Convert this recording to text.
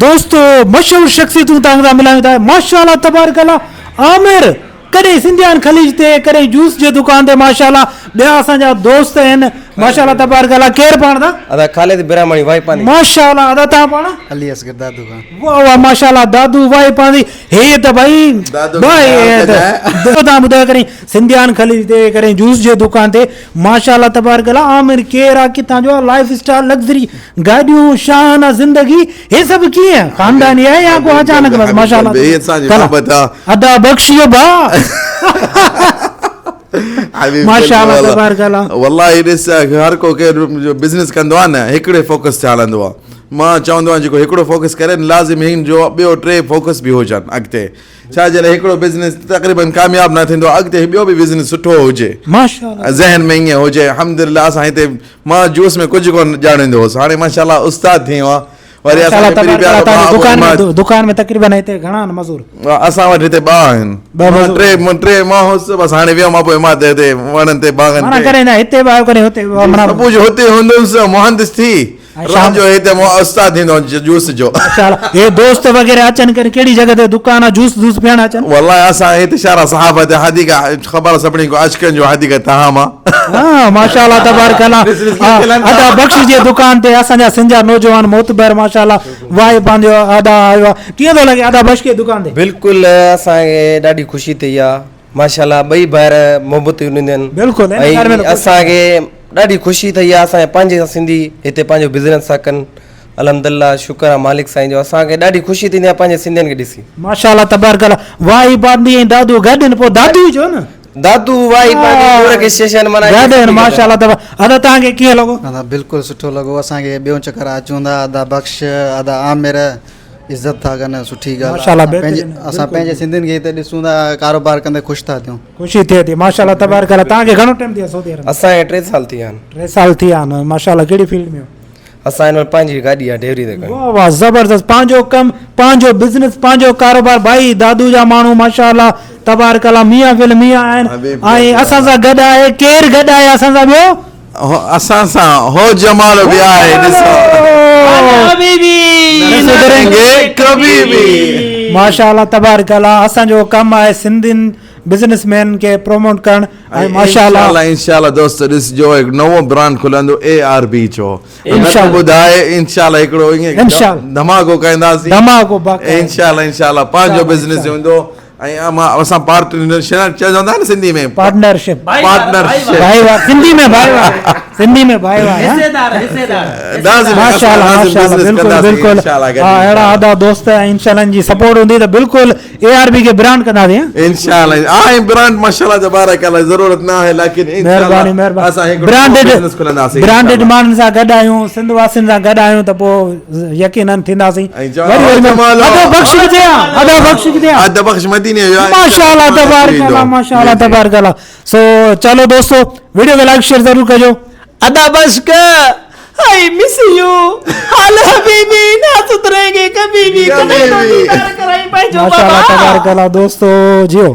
दोस्तों मशहूर शख्सियतूं तव्हां मिलायूं था माशाअल्लाह तबारकल्लाह आमिर कॾहिं सिंधियान खलीज ते कॾहिं जूस जे दुकान ते माशाअल्लाह ॿिया असांजा दोस्त आहिनि माशाअल्लाह तबारकल्लाह केरु पाण था अदा खालिद बिरामणी वाई पानी माशाअल्लाह अदा तव्हां पाण अली असगर दादू खान वाह वाह माशाअल्लाह दादू वाई पाणी हे त भाई भाई तव्हां ॿुधायो करी सिंधियान खलीज ते कॾहिं जूस जे दुकान ते माशाअल्लाह तबारकल्लाह आमिर केरु आहे किथां जो लाइफ स्टाइल लग्ज़री गाॾियूं शाहाना ज़िंदगी हे सभु कीअं खानदानी आहे या को अचानक बस माशाअल्लाह अदा बख्शियो भाउ माशाअल्लाह तबारकल्लाह वल्लाही ॾिस हर को जो बिज़नेस कंदो आहे न हिकिड़े फोकस ते हलंदो आहे मां चवंदो आहियां जेको हिकिड़ो फोकस करे लाज़िम हिन जो ॿियो टे फोकस बि हुजनि अॻिते छा जॾहिं हिकिड़ो बिज़नेस तक़रीबन कामयाबु न थींदो अॻिते ॿियो बि बिज़नेस सुठो हुजे माशाअल्लाह ज़हन में ईअं हुजे अल्हम्दुलिल्लाह असां हिते मां जूस में कुझु कोन ॼाणींदो हुउसि हाणे माशाअल्लाह उस्ताद थी वियो आहे वरी दुकान में तक़रीबन हिते घणा मज़दूर असां वटि हिते ॿ आहिनि टे मां हुउसि बसि हाणे वियो मां पोइ मां हिते वणनि ते बाग़नि ते सुबुह जो हुते हूंदुसि मुहंदिस थी शाम जो हिते उस्ताद थींदो जूस जो हे दोस्त वग़ैरह अचनि करे कहिड़ी जॻह ते दुकान आहे जूस जूस पीअण अचनि वल्लाह असां हिते शारा साहब ते हदीक ख़बर आहे सभिनी खां अशकनि जो हदीक तहाम आहे माशाअल्लाह तबारकल्लाह अदा बख्श जे दुकान ते असांजा सिंधिया नौजवान मोतबर माशाअल्लाह वाई पंहिंजो अदा आयो आहे कीअं थो लॻे अदा बख्श जे दुकान ते बिल्कुलु असांखे ॾाढी ख़ुशी थी आहे माशाअल्लाह ॿई भाइर मोहबतूं ॾींदा आहिनि बिल्कुलु ऐं असांखे ॾाढी ख़ुशी थी आहे असांजे पंहिंजे सिंधी हिते पंहिंजो बिज़नेस था कनि अल्हम्दुलिल्लाह शुक्र आहे मालिक साईं जो असांखे ॾाढी ख़ुशी थींदी आहे पंहिंजे सिंधियुनि खे ॾिसी माशाअल्लाह तबारकल्लाह वाई पांडी ऐं दादू गॾु पोइ दादू ई चओ न दादू वाई पांडी स्टेशन माना गॾु माशाअल्लाह अदा तव्हांखे कीअं लॻो अदा बिल्कुलु सुठो लॻो असांखे ॿियो चकर अचूं था अदा बख्श अदा आमिर इज़त था कनि सुठी ॻाल्हि असां पंहिंजे सिंधियुनि खे हिते ॾिसूं था कारोबार कंदे ख़ुशि था थियूं ख़ुशी थिए थी माशाअल्लाह तबारकल्लाह तव्हांखे घणो टाइम थी वियो सऊदी अरब असांखे 3 साल थी विया आहिनि 3 साल थी विया आहिनि माशाअल्लाह कहिड़ी फील्ड में असां हिन वटि पंहिंजी गाॾी आहे डेवरी ते वाह वाह ज़बरदस्त पंहिंजो कमु पंहिंजो बिज़नेस पंहिंजो कारोबार भाई दादू जा माण्हू माशाअल्लाह तबारकल्लाह मियां फिल मियां आहिनि ऐं असां सां गॾु आहे केरु गॾु आहे असां सां ॿियो असां सां हो जमाल बि आहे माशाअल्लाह तबारकल्लाह असांजो कमु आहे सिंधियुनि बिज़नेसमैन खे प्रमोट करणु ऐं माशाअल्लाह इंशाअल्लाह दोस्त ॾिसजो हिकु नओं ब्रांड खुलंदो ARB चओ ॿुधाए इंशाअल्लाह हिकिड़ो ईअं धमाको कंदासीं इंशाअल्लाह पंहिंजो बिज़नेस हूंदो ऐं असां पार्टनरशिप चवंदा न सिंधी में पार्टनरशिप सिंधी में भाई माशाअल्लाह बिल्कुलु अहिड़ा आदा दोस्त इंशाअल्लाह जी सपोर्ट हूंदी त बिल्कुलु ARB खे ब्रांड कंदासीं इंशाअल्लाह आहे ब्रांड माशाअल्लाह तबारकल्लाह ज़रूरत न आहे लेकिन महिरबानी असां ब्रांडेड माण्हुनि सां गॾु आहियूं सिंध वासियुनि सां गॾु आहियूं त पोइ यकीनन थींदासीं माशाअल्लाह तबारकल्लाह सो चलो दोस्तों वीडियो को लाइक शेयर जरूर कजो अदा बश्क आई मिस यू हाल हबीबी ना सुधरेंगे कभी भी माशाअल्लाह तबारकल्लाह दोस्तों जियो।